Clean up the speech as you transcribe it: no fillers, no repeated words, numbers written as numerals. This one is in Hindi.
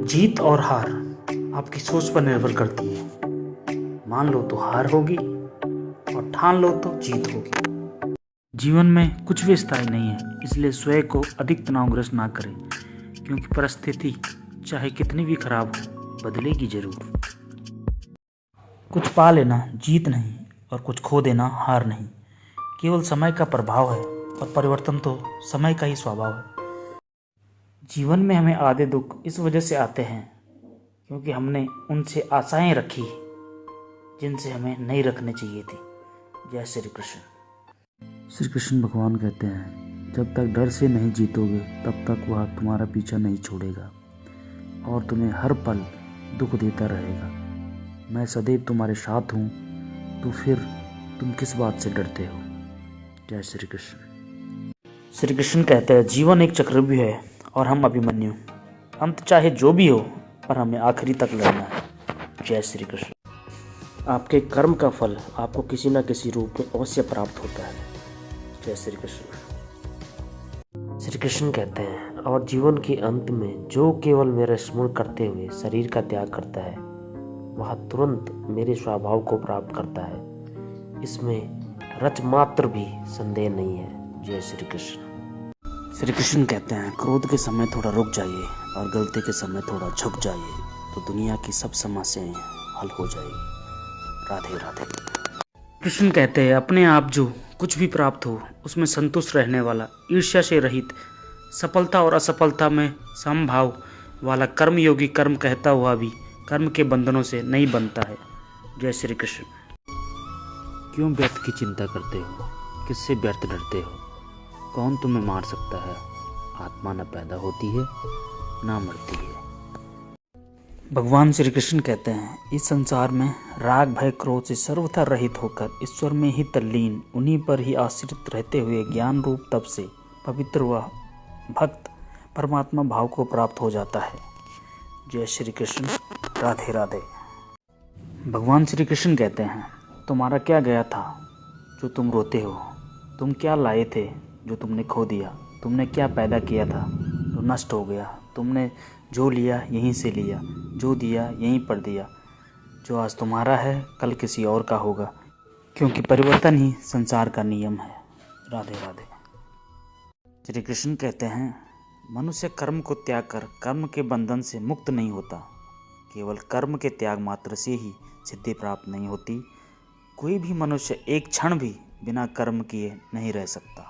जीत और हार आपकी सोच पर निर्भर करती है। मान लो तो हार होगी और ठान लो तो जीत होगी। जीवन में कुछ भी स्थायी नहीं है, इसलिए स्वयं को अधिक तनावग्रस्त ना करें, क्योंकि परिस्थिति चाहे कितनी भी खराब हो, बदलेगी जरूर। कुछ पा लेना जीत नहीं और कुछ खो देना हार नहीं। केवल समय का प्रभाव है और परिवर्तन तो समय का ही स्वभाव है। जीवन में हमें आधे दुख इस वजह से आते हैं क्योंकि हमने उनसे आशाएं रखी जिनसे हमें नहीं रखने चाहिए थी। जय श्री कृष्ण। श्री कृष्ण भगवान कहते हैं, जब तक डर से नहीं जीतोगे तब तक वह तुम्हारा पीछा नहीं छोड़ेगा और तुम्हें हर पल दुख देता रहेगा। मैं सदैव तुम्हारे साथ हूँ, तो फिर तुम किस बात से डरते हो। जय श्री कृष्ण। श्री कृष्ण कहते हैं, जीवन एक चक्रव्यूह है और हम अभिमन्यु। अंत चाहे जो भी हो, पर हमें आखिरी तक लड़ना है। जय श्री कृष्ण। आपके कर्म का फल आपको किसी न किसी रूप में अवश्य प्राप्त होता है। जय श्री कृष्ण। श्री कृष्ण कहते हैं, और जीवन के अंत में जो केवल मेरा स्मरण करते हुए शरीर का त्याग करता है, वह तुरंत मेरे स्वभाव को प्राप्त करता है। इसमें रच मात्र भी संदेह नहीं है। जय श्री कृष्ण। श्री कृष्ण कहते हैं, क्रोध के समय थोड़ा रुक जाइए और गलती के समय थोड़ा झुक जाइए, तो दुनिया की सब समस्याएं हल हो जाएगी। राधे राधे। कृष्ण कहते हैं, अपने आप जो कुछ भी प्राप्त हो उसमें संतुष्ट रहने वाला, ईर्ष्या से रहित, सफलता और असफलता में समभाव वाला कर्मयोगी कर्म कहता हुआ भी कर्म के बंधनों से नहीं बनता है। जय श्री कृष्ण। क्यों व्यर्थ की चिंता करते हो, किससे व्यर्थ डरते हो? कौन तुम्हें मार सकता है? आत्मा न पैदा होती है ना मरती है। भगवान श्री कृष्ण कहते हैं, इस संसार में राग भय क्रोध से सर्वथा रहित होकर ईश्वर में ही तल्लीन, उन्हीं पर ही आश्रित रहते हुए ज्ञान रूप तप से पवित्र व भक्त परमात्मा भाव को प्राप्त हो जाता है। जय श्री कृष्ण। राधे राधे। भगवान श्री कृष्ण कहते हैं, तुम्हारा क्या गया था जो तुम रोते हो? तुम क्या लाए थे जो तुमने खो दिया? तुमने क्या पैदा किया था जो नष्ट हो गया? तुमने जो लिया यहीं से लिया, जो दिया यहीं पर दिया। जो आज तुम्हारा है कल किसी और का होगा, क्योंकि परिवर्तन ही संसार का नियम है। राधे राधे। श्री कृष्ण कहते हैं, मनुष्य कर्म को त्याग कर कर्म के बंधन से मुक्त नहीं होता। केवल कर्म के त्याग मात्र से ही सिद्धि प्राप्त नहीं होती। कोई भी मनुष्य एक क्षण भी बिना कर्म किए नहीं रह सकता।